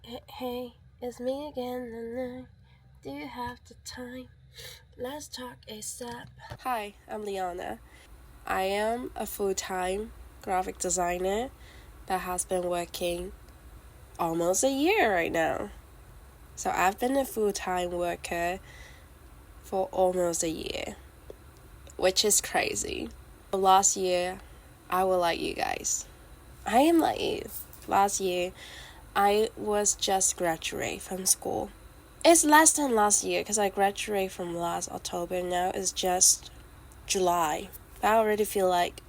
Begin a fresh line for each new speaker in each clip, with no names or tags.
Hey, it's me again, and do you have the time? Let's talk ASAP. Hi, I'm Liana. I am a full-time graphic designer that has been working almost a year right now. So I've been a full-time worker for almost a year, which is crazy. Last year, I was like you guys. I am like you. Last year, I was just graduate from school. It's less than last year because I graduated from last October. Now it's just July. I already feel like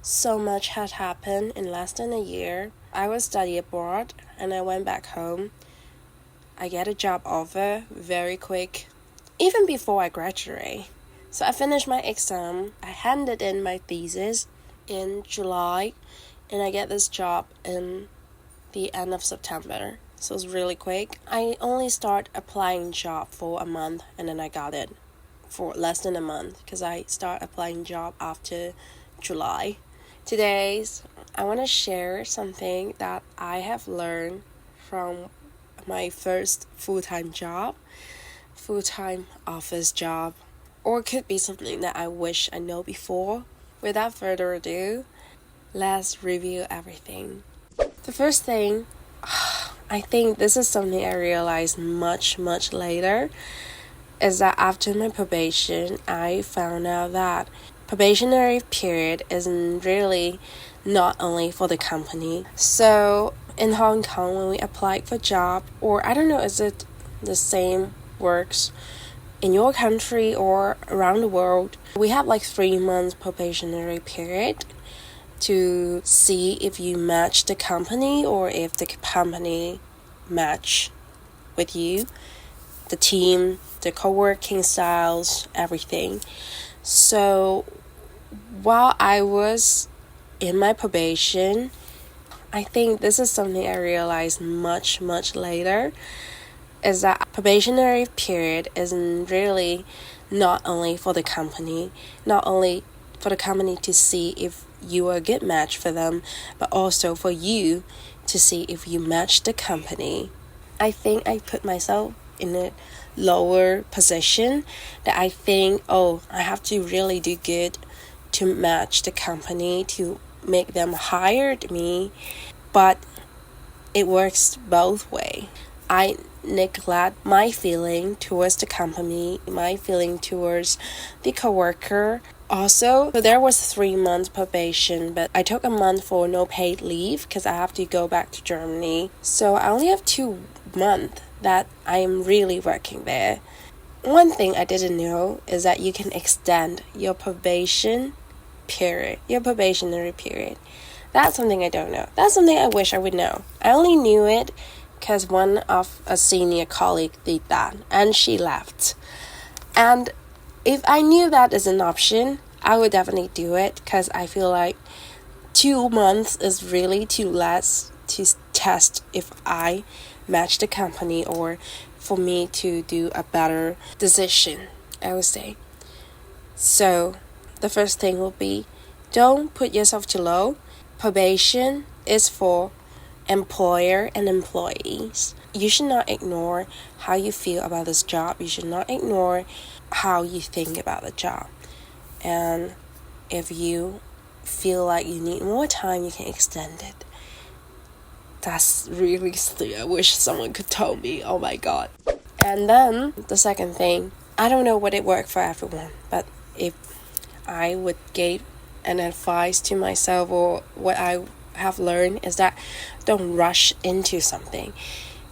so much had happened in less than a year. I was studying abroad and I went back home. I get a job offer very quick, even before I graduate. So I finished my exam. I handed in my thesis in July and I get this job in the end of September. So it's really quick. I only start applying job for a month and then I got it for less than a month because I start applying job after July. Today's I want to share something that I have learned from my first full-time job, full-time office job, or it could be something that I wish I know before. Without further ado, let's review everything. The first thing, I think this is something I realized much later, is that after my probation, I found out that probationary period isn't really not only for the company. So in Hong Kong, when we applied for job, or I don't know, is it the same works in your country or around the world, we have like 3 months probationary period to see if you match the company or if the company match with you, the team, the co-working styles, everything. So while I was in my probation, I think this is something I realized much later, is that probationary period isn't really not only for the company, not only for the company to see if you are a good match for them, but also for you to see if you match the company. I think I put myself in a lower position that I think, I have to really do good to match the company, to make them hire me, but it works both ways. I neglect my feeling towards the company, my feeling towards the coworker. Also, so there was 3 months probation, but I took a month for no paid leave because I have to go back to Germany. So I only have 2 months that I am really working there. One thing I didn't know is that you can extend your probationary period. That's something I don't know. That's something I wish I would know. I only knew it because one of a senior colleague did that and she left. And if I knew that is an option, I would definitely do it because I feel like 2 months is really too less to test if I match the company or for me to do a better decision, I would say. So the first thing will be, don't put yourself too low. Probation is for employer and employees. You should not ignore how you feel about this job. You should not ignore how you think about the job. And if you feel like you need more time, you can extend it. That's really silly. I wish someone could tell me. Oh my god. And then the second thing, I don't know what it worked for everyone, but if I would give an advice to myself, or what I have learned, is that don't rush into something.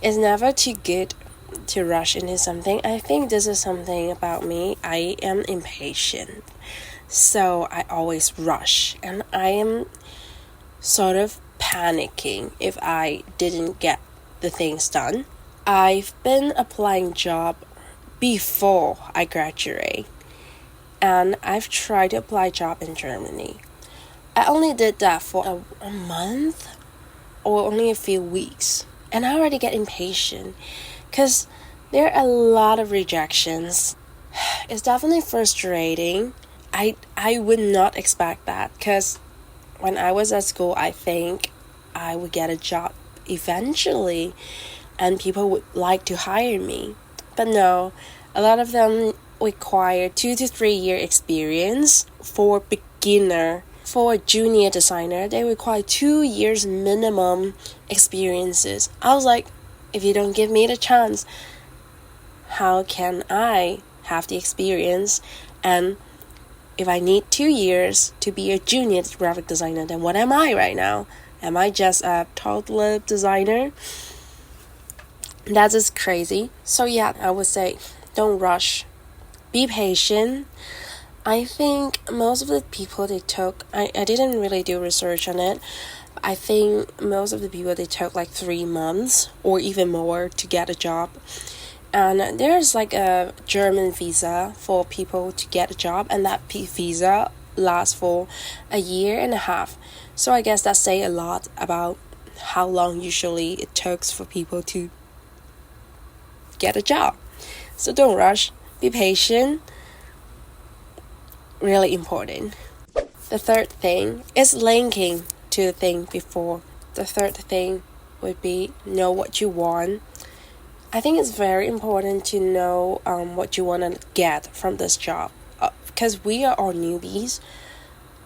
It's never too good to rush into something. I think this is something about me. I am impatient, so I always rush, and I am sort of panicking if I didn't get the things done. I've been applying job before I graduate, and I've tried to apply job in Germany. I only did that for a month or only a few weeks, and I already get impatient because there are a lot of rejections. It's definitely frustrating. I would not expect that because when I was at school, I think I would get a job eventually, and people would like to hire me. But no, a lot of them require 2 to 3 year experience for beginner. For a junior designer, they require 2 years minimum experiences. I was like, if you don't give me the chance, how can I have the experience? And if I need 2 years to be a junior graphic designer, then what am I right now? Am I just a toddler designer? That is crazy. So yeah, I would say don't rush. Be patient. I think most of the people they took, I didn't really do research on it. I think most of the people they took like 3 months or even more to get a job. And there's like a German visa for people to get a job, and that visa lasts for a year and a half. So I guess that say a lot about how long usually it takes for people to get a job. So don't rush. Be patient. Really important. The third thing is linking to the thing before. The third thing would be know what you want. I think it's very important to know what you want to get from this job, because we are all newbies.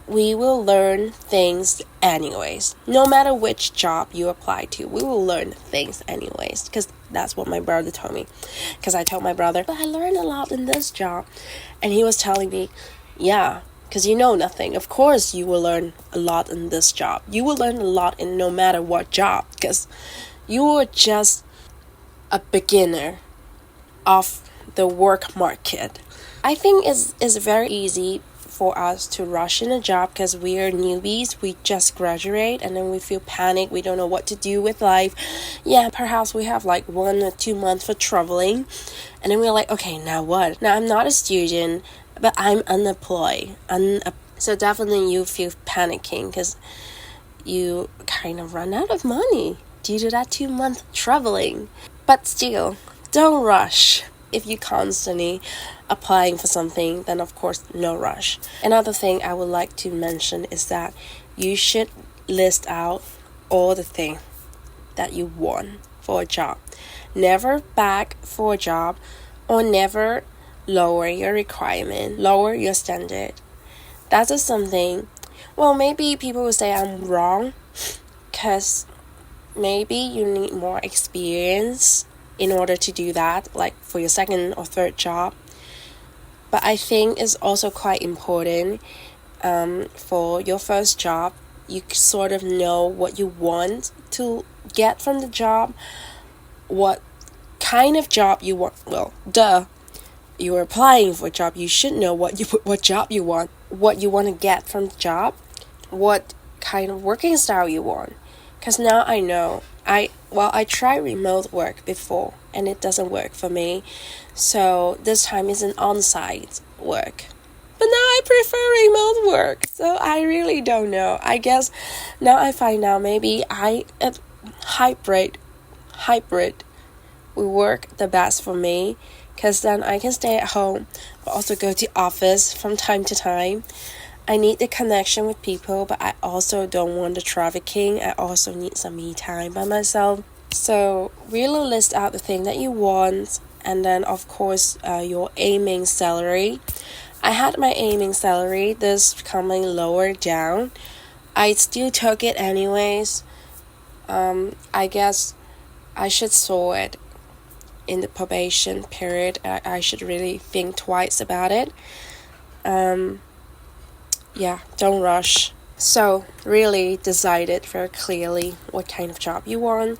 We will learn things anyways. No matter which job you apply to, we will learn things anyways, because that's what my brother told me. Because I told my brother, but I learned a lot in this job, and he was telling me, yeah, because you know nothing. Of course you will learn a lot in this job. You will learn a lot in no matter what job, because you are just a beginner of the work market. I think it's very easy for us to rush in a job because we are newbies. We just graduate and then we feel panic. We don't know what to do with life. Yeah, perhaps we have like 1 or 2 months for traveling, and then we're like, okay, now what? Now I'm not a student, but I'm unemployed. So definitely you feel panicking because you kind of run out of money due to that 2 month traveling. But still, don't rush. If you constantly applying for something, then of course no rush. Another thing I would like to mention is that you should list out all the things that you want for a job. Never beg for a job, or never lower your requirement, lower your standard. That is something, well, maybe people will say I'm wrong, because maybe you need more experience in order to do that, like for your second or third job. But I think it's also quite important for your first job. You sort of know what you want to get from the job, what kind of job you want. Well, you're applying for a job. You should know what job you want, what you want to get from the job, what kind of working style you want. Because now I know. I tried remote work before and it doesn't work for me. So this time is an on-site work. But now I prefer remote work. So I really don't know. I guess now I find out maybe hybrid will work the best for me. Because then I can stay at home but also go to office from time to time. I need the connection with people, but I also don't want the trafficking. I also need some me time by myself. So really list out the thing that you want, and then of course your aiming salary. I had my aiming salary this coming lower down. I still took it anyways. I guess I should saw it in the probation period. I should really think twice about it. Yeah, don't rush. So really decide it very clearly what kind of job you want,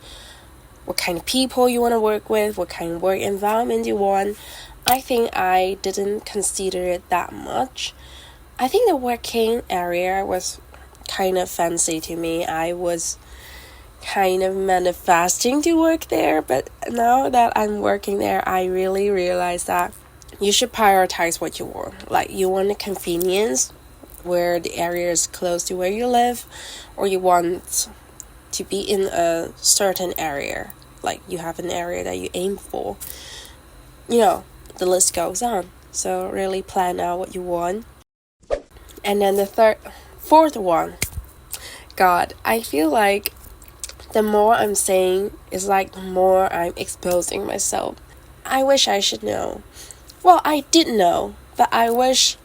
what kind of people you want to work with, what kind of work environment you want. I think I didn't consider it that much. I think the working area was kind of fancy to me. I was kind of manifesting to work there, but now that I'm working there, I really realize that you should prioritize what you want. Like, you want the convenience where the area is close to where you live, or you want to be in a certain area, like you have an area that you aim for. The list goes on. So really plan out what you want. And then the fourth one, God, I feel like the more I'm saying, it's like the more I'm exposing myself. I wish I should know. Well, I did know, but I wish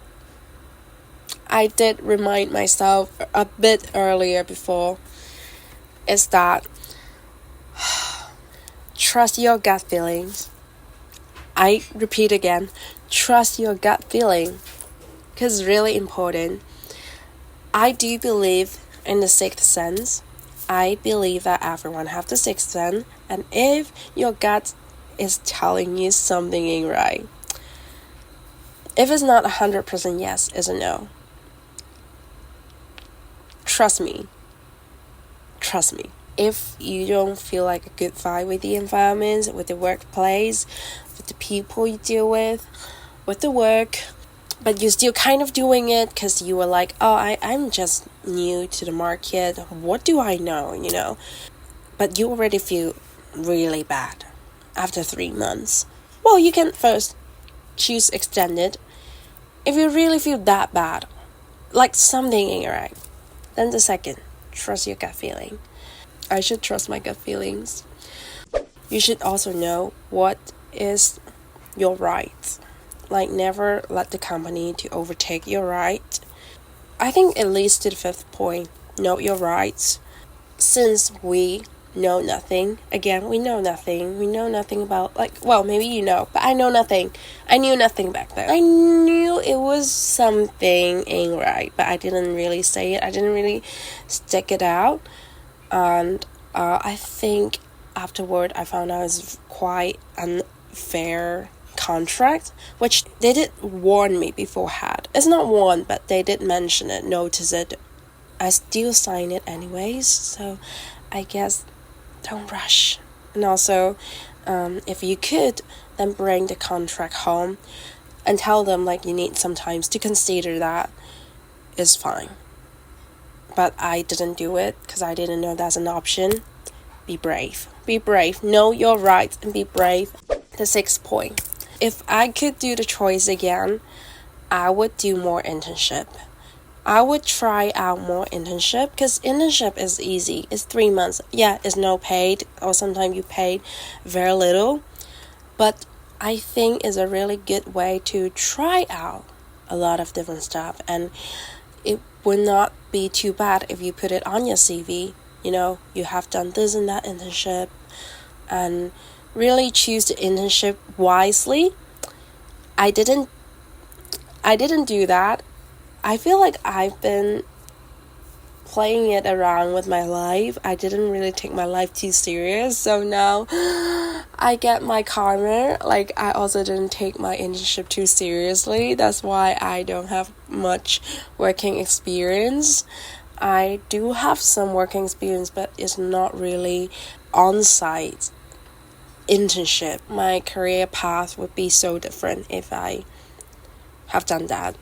I did remind myself a bit earlier before. Is that trust your gut feelings. I repeat again, trust your gut feeling, because it's really important. I do believe in the sixth sense. I believe that everyone have the sixth sense, and if your gut is telling you something ain't right, if it's not 100% yes, it's a no. Trust me. If you don't feel like a good vibe with the environment, with the workplace, with the people you deal with the work, but you're still kind of doing it because you were like, oh, I'm just new to the market. What do I know, But you already feel really bad after 3 months. Well, you can first choose extended. If you really feel that bad, like something ain't right, then the second, trust your gut feeling. I should trust my gut feelings. You should also know what is your right. Like, never let the company to overtake your right. I think it leads to the fifth point, know your rights. Since we know nothing, again, we know nothing about, maybe but I know nothing. I knew nothing back then. I knew it was something ain't right, but I didn't really say it. I didn't really stick it out. And I think afterward I found out it's quite unfair contract, which they did warn me beforehand. It's not warn, but they did mention it, notice it. I still sign it anyways, so I guess don't rush. And also, if you could, then bring the contract home and tell them you need some time to consider that. Is fine. But I didn't do it because I didn't know that's an option. Be brave. Know your rights and be brave. The sixth point. If I could do the choice again, I would do more internship. I would try out more internship because internship is easy. It's 3 months. Yeah, it's no paid, or sometimes you paid very little. But I think it's a really good way to try out a lot of different stuff, and it would not be too bad if you put it on your CV. You have done this and that internship, and really choose the internship wisely. I didn't do that. I feel like I've been playing it around with my life. I didn't really take my life too serious, so now I get my karma. I also didn't take my internship too seriously. That's why I don't have much working experience. I do have some working experience, but it's not really on-site internship. My career path would be so different if I have done that.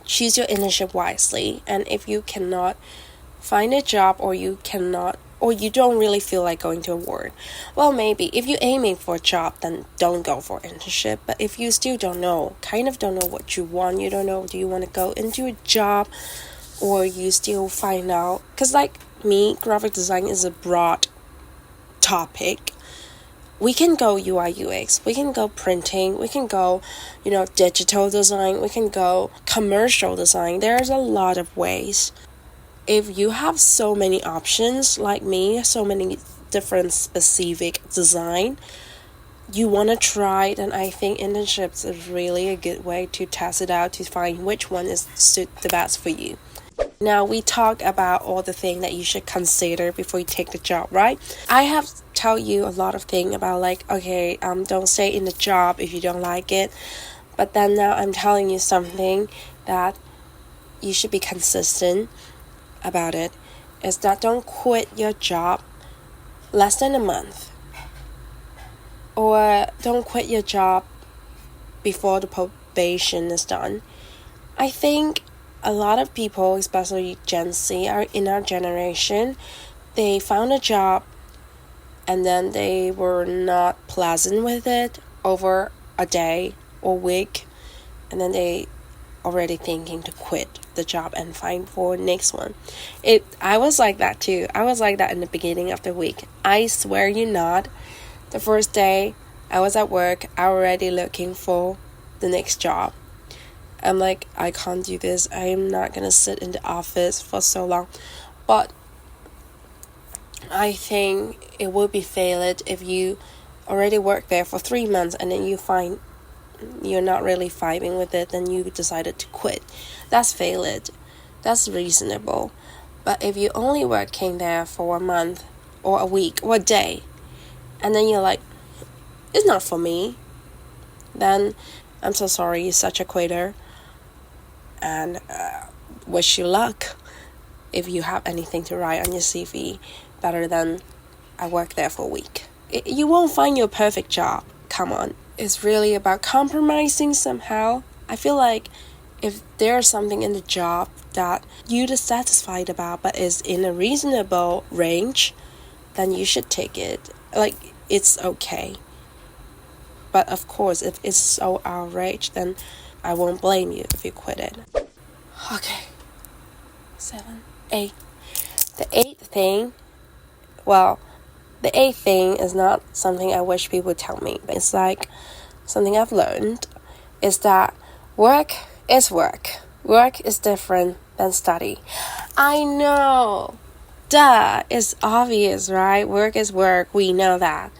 Choose your internship wisely, and if you cannot find a job, or you don't really feel like going to a work, well, maybe if you're aiming for a job, then don't go for internship. But if you still don't know what you want, you don't know, do you want to go into a job, or you still find out, because me, graphic design is a broad topic. We can go UI UX, we can go printing, we can go, digital design, we can go commercial design. There's a lot of ways. If you have so many options like me, so many different specific design you want to try, then I think internships is really a good way to test it out, to find which one is suit the best for you. Now, we talked about all the things that you should consider before you take the job, right? I have tell you a lot of things about don't stay in the job if you don't like it. But then now I'm telling you something that you should be consistent about it. Is that don't quit your job less than a month. Or don't quit your job before the probation is done. I think a lot of people, especially Gen Z, are in our generation, they found a job and then they were not pleasant with it over a day or week, and then they already thinking to quit the job and find for next one. I was like that too. I was like that in the beginning of the week. I swear you not. The first day I was at work, I already looking for the next job. I'm like, I can't do this. I'm not gonna sit in the office for so long. But I think it would be failed if you already work there for 3 months and then you find you're not really vibing with it, then you decided to quit. That's failed. That's reasonable. But if you only working there for a month or a week or a day, and then you're like, it's not for me, then I'm so sorry, you're such a quitter, and wish you luck if you have anything to write on your CV better than I worked there for a week. You won't find your perfect job. Come on. It's really about compromising somehow. I feel like if there's something in the job that you're dissatisfied about but is in a reasonable range, then you should take it. Like, it's okay. But of course, if it's so outraged, then I won't blame you if you quit it. Okay. 7, 8. The eighth thing is not something I wish people would tell me, but it's like something I've learned is that work is work. Work is different than study. I know. Duh. It's obvious, right? Work is work. We know that.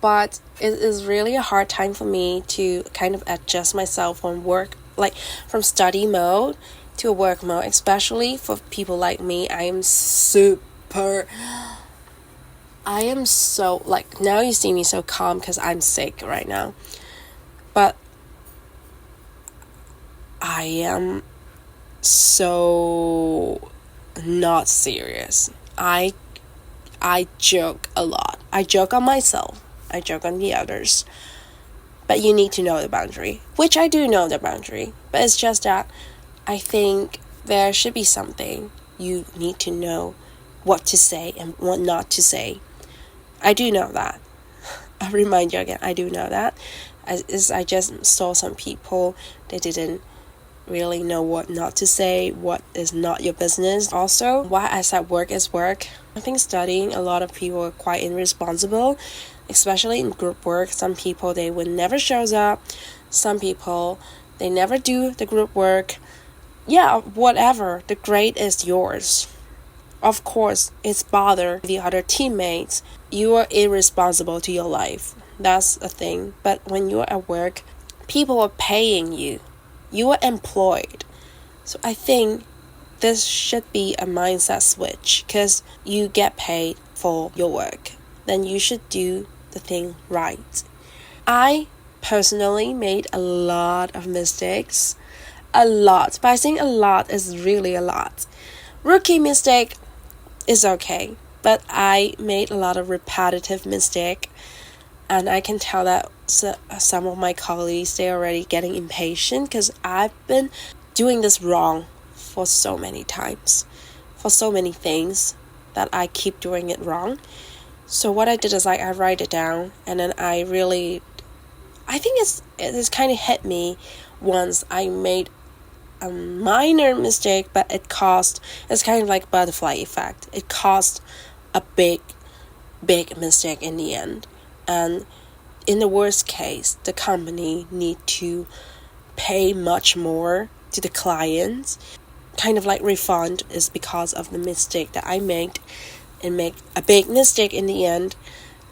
But it is really a hard time for me to kind of adjust myself from work, like from study mode to a work mode, especially for people like me. I am so, like, now you see me so calm because I'm sick right now. But I am so not serious. I joke a lot. I joke on myself. I joke on the others. But you need to know the boundary, which I do know the boundary. But it's just that I think there should be something you need to know what to say and what not to say. I do know that. I'll remind you again, I do know that. I just saw some people, they didn't really know what not to say, what is not your business. Also, why I said work is work. I think studying, a lot of people are quite irresponsible, especially in group work. Some people, they would never shows up. Some people, they never do the group work. Yeah, whatever, the grade is yours. Of course, it's bother the other teammates. You are irresponsible to your life. That's a thing. But when you're at work, people are paying you. You are employed. So I think this should be a mindset switch, because you get paid for your work. Then you should do the thing right. I personally made a lot of mistakes. A lot. But I think a lot is really a lot. Rookie mistake is okay. But I made a lot of repetitive mistake. And I can tell that some of my colleagues, they're already getting impatient because I've been doing this wrong for so many times. For so many things that I keep doing it wrong. So what I did is I write it down, and then I think it's kind of hit me once. I made a minor mistake, but it's kind of like butterfly effect. It caused a big mistake in the end. And in the worst case, the company need to pay much more to the clients. Kind of like refund is because of the mistake that I made, and make a big mistake in the end.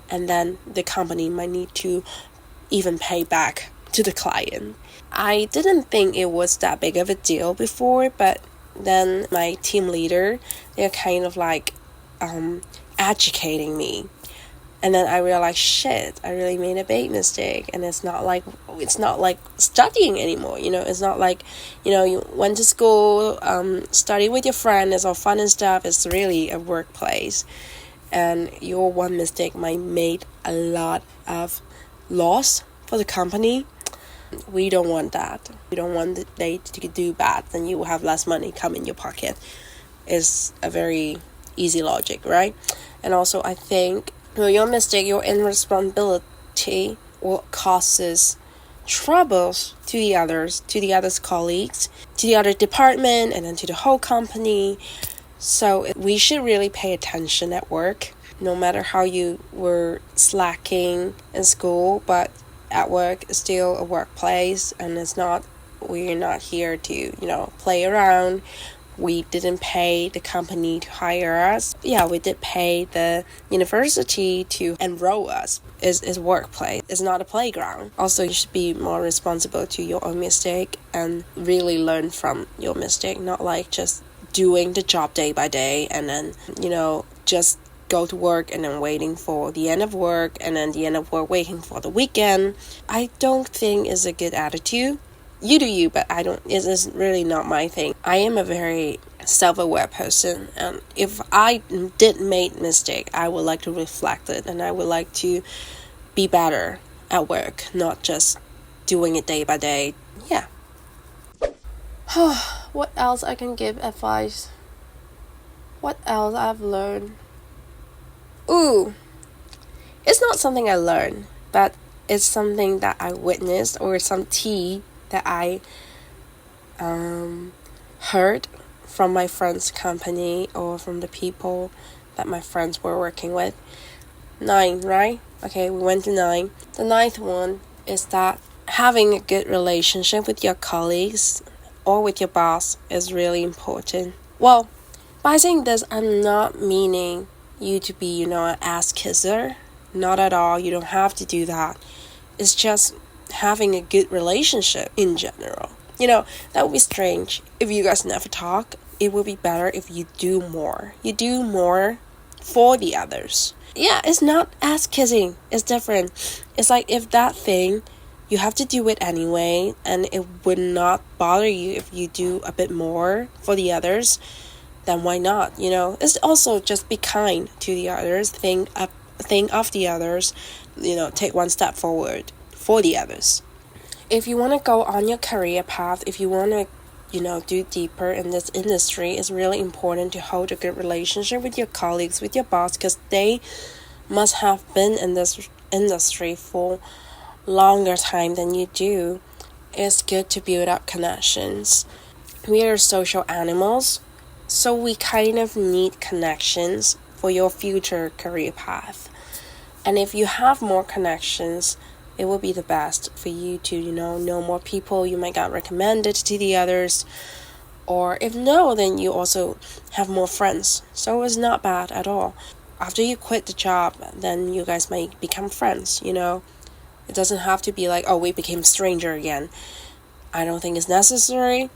And then the company might need to even pay back to the client. I didn't think it was that big of a deal before, but then my team leader, they're kind of like educating me. And then I realized, shit, I really made a big mistake. And it's not like studying anymore, It's not like, you went to school, study with your friend, it's all fun and stuff. It's really a workplace. And your one mistake might make a lot of loss for the company. We don't want that. We don't want they to do bad. Then you will have less money come in your pocket. It's a very easy logic, right? And also, I think your mistake, your irresponsibility, what causes troubles to the others colleagues, to the other department, and then to the whole company. So we should really pay attention at work, no matter how you were slacking in school, but at work is still a workplace, and we're not here to, play around. We didn't pay the company to hire us. Yeah, we did pay the university to enroll us. It's workplace. It's not a playground. Also, you should be more responsible to your own mistake and really learn from your mistake, not like just doing the job day by day and then, just go to work and then waiting for the end of work and then the end of work waiting for the weekend. I don't think it's a good attitude. You do you, but it's really not my thing. I am a very self-aware person, and if I did make mistake, I would like to reflect it, and I would like to be better at work, not just doing it day by day. Yeah. What else I can give advice? What else I've learned? It's not something I learned, but it's something that I witnessed, or some tea that I heard from my friend's company or from the people that my friends were working with. 9, right? Okay, we went to 9. The 9th one is that having a good relationship with your colleagues or with your boss is really important. Well, by saying this, I'm not meaning you to be, an ass kisser. Not at all. You don't have to do that. It's just having a good relationship in general. That would be strange if you guys never talk. It would be better if you do more. You do more for the others. Yeah, it's not ass kissing. It's different. It's like if that thing, you have to do it anyway, and it would not bother you if you do a bit more for the others, then why not? It's also just be kind to the others. Think of the others. Take one step forward for the others. If you want to go on your career path, if you want to, do deeper in this industry, it's really important to hold a good relationship with your colleagues, with your boss, because they must have been in this industry for longer time than you do. It's good to build up connections. We are social animals, so we kind of need connections for your future career path. And if you have more connections, it will be the best for you to, know more people. You might get recommended to the others. Or if no, then you also have more friends. So it's not bad at all. After you quit the job, then you guys might become friends, It doesn't have to be like, we became stranger again. I don't think it's necessary.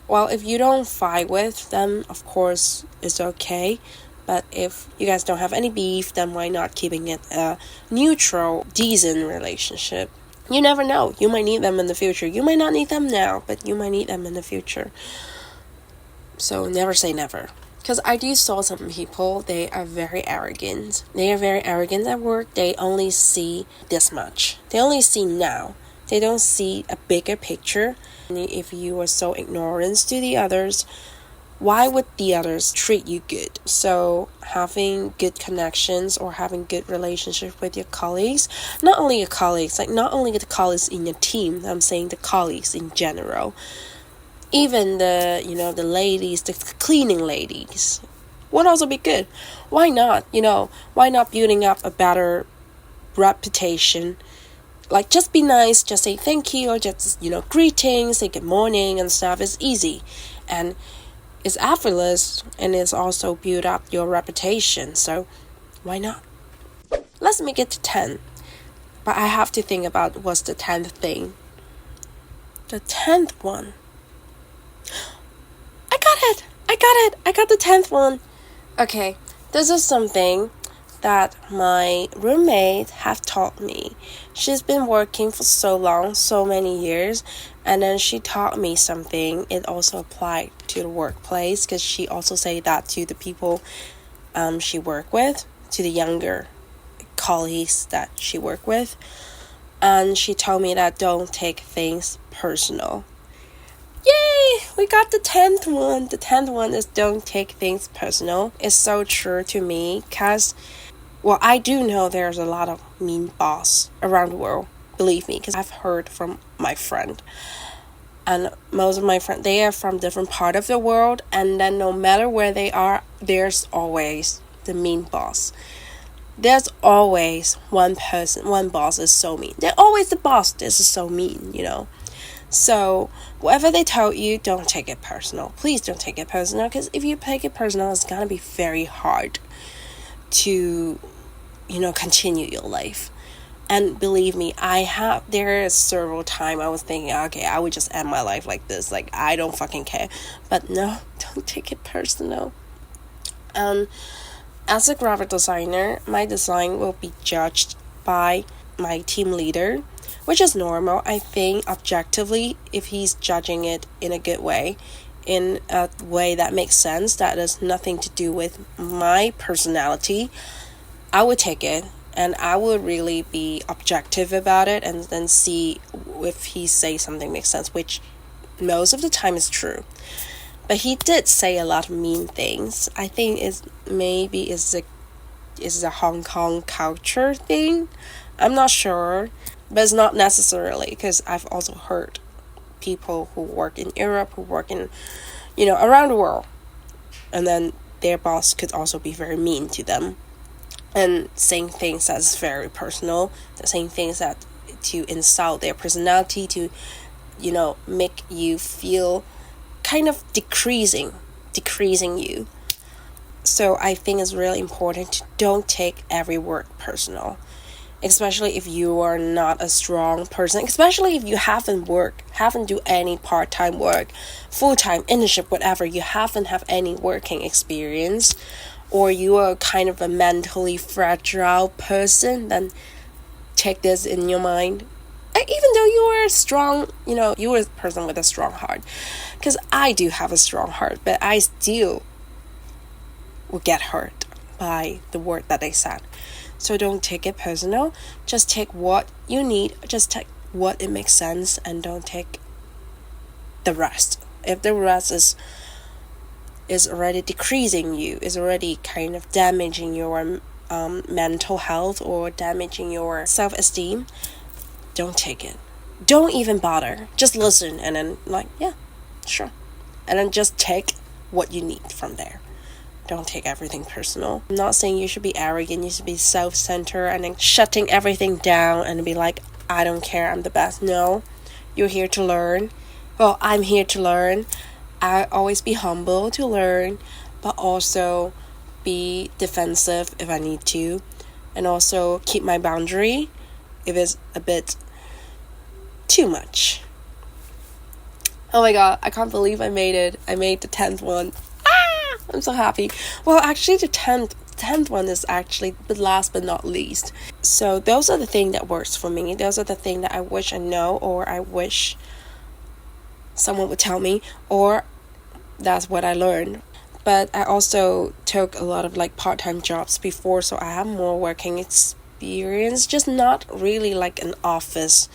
Well, if you don't fight with them, of course, it's okay. But if you guys don't have any beef, then why not keeping it a neutral, decent relationship? You never know. You might need them in the future. You might not need them now, but you might need them in the future. So never say never. Because I do saw some people, they are very arrogant. They are very arrogant at work. They only see this much. They only see now. They don't see a bigger picture. And if you are so ignorant to the others, why would the others treat you good? So having good connections or having good relationship with your colleagues, not only your colleagues, not only the colleagues in your team, I'm saying the colleagues in general. Even the ladies, the cleaning ladies would also be good. Why not? Why not building up a better reputation? Just be nice, just say thank you, or just, greetings, say good morning and stuff. It's easy. And it's effortless, and it's also build up your reputation, so why not? Let's make it to 10. But I have to think about what's the 10th thing. The 10th one. I got the 10th one. Okay, this is something that my roommate have taught me. She's been working for so long, so many years, and then she taught me something. It also applied to the workplace, because she also say that to the people she work with, to the younger colleagues that she work with. And she told me that don't take things personal. Yay! We got the 10th one. The 10th one is don't take things personal. It's so true to me, because I do know there's a lot of mean boss around the world. Believe me, because I've heard from my friend. And most of my friends, they are from different part of the world. And then no matter where they are, there's always the mean boss. There's always one boss is so mean. They're always the boss is so mean, So, whatever they tell you, don't take it personal. Please don't take it personal, because if you take it personal, it's gonna be very hard to, continue your life. And believe me, there is several times I was thinking, okay, I would just end my life like this. Like, I don't fucking care. But no, don't take it personal. As a graphic designer, my design will be judged by my team leader, which is normal. I think objectively, if he's judging it in a good way, in a way that makes sense, that has nothing to do with my personality, I would take it and I would really be objective about it and then see if he says something makes sense, which most of the time is true. But he did say a lot of mean things. I think it's a Hong Kong culture thing. I'm not sure, but it's not necessarily, because I've also heard people who work in Europe, who work in, around the world, and then their boss could also be very mean to them and saying things that's very personal, saying things that to insult their personality, to, make you feel kind of decreasing you. So I think it's really important to don't take every word personal, especially if you are not a strong person, especially if you haven't do any part-time work, full-time internship, whatever, you haven't have any working experience, or you are kind of a mentally fragile person, then take this in your mind. Even though you are strong, you are a person with a strong heart, because I do have a strong heart, but I still will get hurt by the word that they said. So don't take it personal. Just take what you need. Just take what it makes sense, and don't take the rest. If the rest is already decreasing you, is already kind of damaging your mental health or damaging your self-esteem, don't take it. Don't even bother. Just listen and then yeah, sure. And then just take what you need from there. Don't take everything personal. I'm not saying you should be arrogant, you should be self-centered and then shutting everything down and be like, I don't care, I'm the best. No, you're here to learn. Well, I'm here to learn. I always be humble to learn, but also be defensive if I need to, and also keep my boundary if it's a bit too much. Oh my god, I can't believe I made it. I made the 10th one. I'm so happy. Well, actually the 10th one is actually the last but not least. So those are the things that works for me. Those are the things that I wish I know, or I wish someone would tell me, or that's what I learned. But I also took a lot of part-time jobs before, so I have more working experience, just not really like an office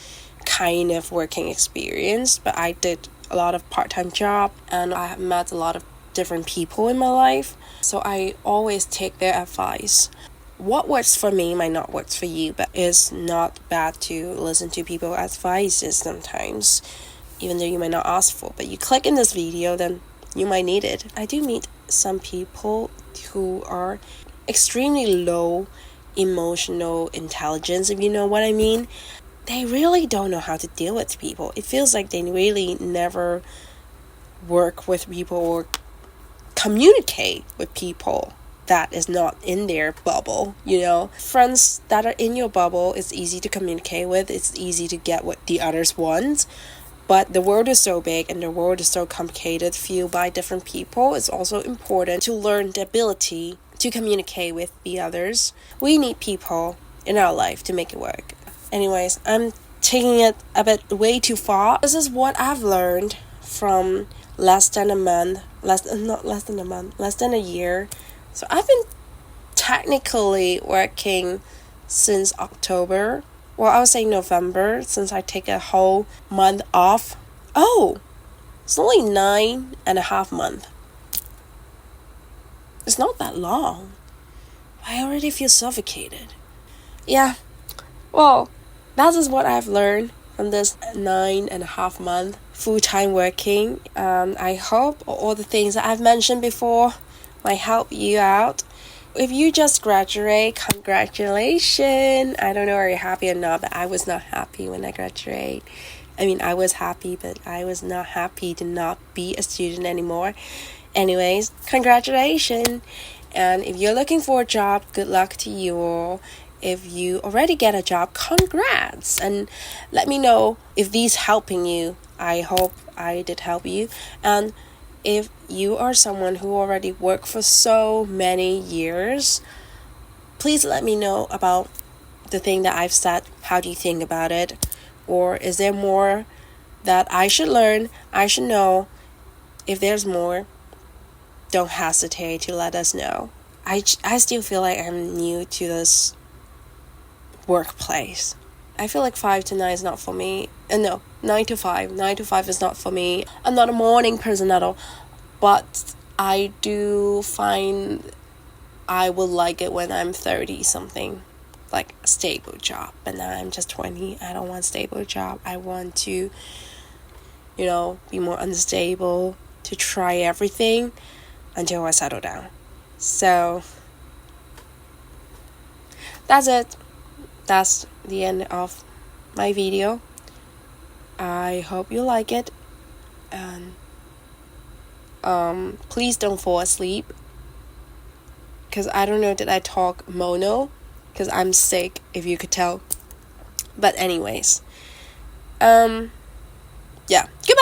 kind of working experience, but I did a lot of part-time job and I have met a lot of different people in my life, so I always take their advice. What works for me might not work for you, but it's not bad to listen to people's advices sometimes, even though you might not ask for, but you click in this video, then you might need it. I do meet some people who are extremely low emotional intelligence, if you know what I mean. They really don't know how to deal with people. It feels like they really never work with people or communicate with people that is not in their bubble, Friends that are in your bubble, it's easy to communicate with, it's easy to get what the others want. But the world is so big and the world is so complicated, fueled by different people. It's also important to learn the ability to communicate with the others. We need people in our life to make it work. Anyways, I'm taking it a bit way too far. This is what I've learned from less than a year. So I've been technically working since October. Well, I would say November, since I take a whole month off. Oh, it's only 9.5 months. It's not that long. I already feel suffocated. Yeah, well, that is what I've learned from this 9.5 month full-time working. I hope all the things that I've mentioned before might help you out. If you just graduate, congratulations. I don't know are you happy or not, but I was not happy when I graduated. I mean, I was happy, but I was not happy to not be a student anymore. Anyways, congratulations. And if you're looking for a job, good luck to you all. If you already get a job, congrats. And let me know if these helping you. I hope I did help you. And if you are someone who already worked for so many years, please let me know about the thing that I've said. How do you think about it? Or is there more that I should learn? I should know. If there's more, don't hesitate to let us know. I still feel like I'm new to this workplace. I feel like 5 to 9 is not for me. No, 9 to 5. 9 to 5 is not for me. I'm not a morning person at all. But I do find I will like it when I'm 30 something. Like a stable job. But now I'm just 20. I don't want a stable job. I want to, be more unstable. To try everything until I settle down. So that's it. That's the end of my video. I hope you like it. And please don't fall asleep. Because I don't know, did I talk mono? Because I'm sick, if you could tell. But anyways. Yeah. Goodbye.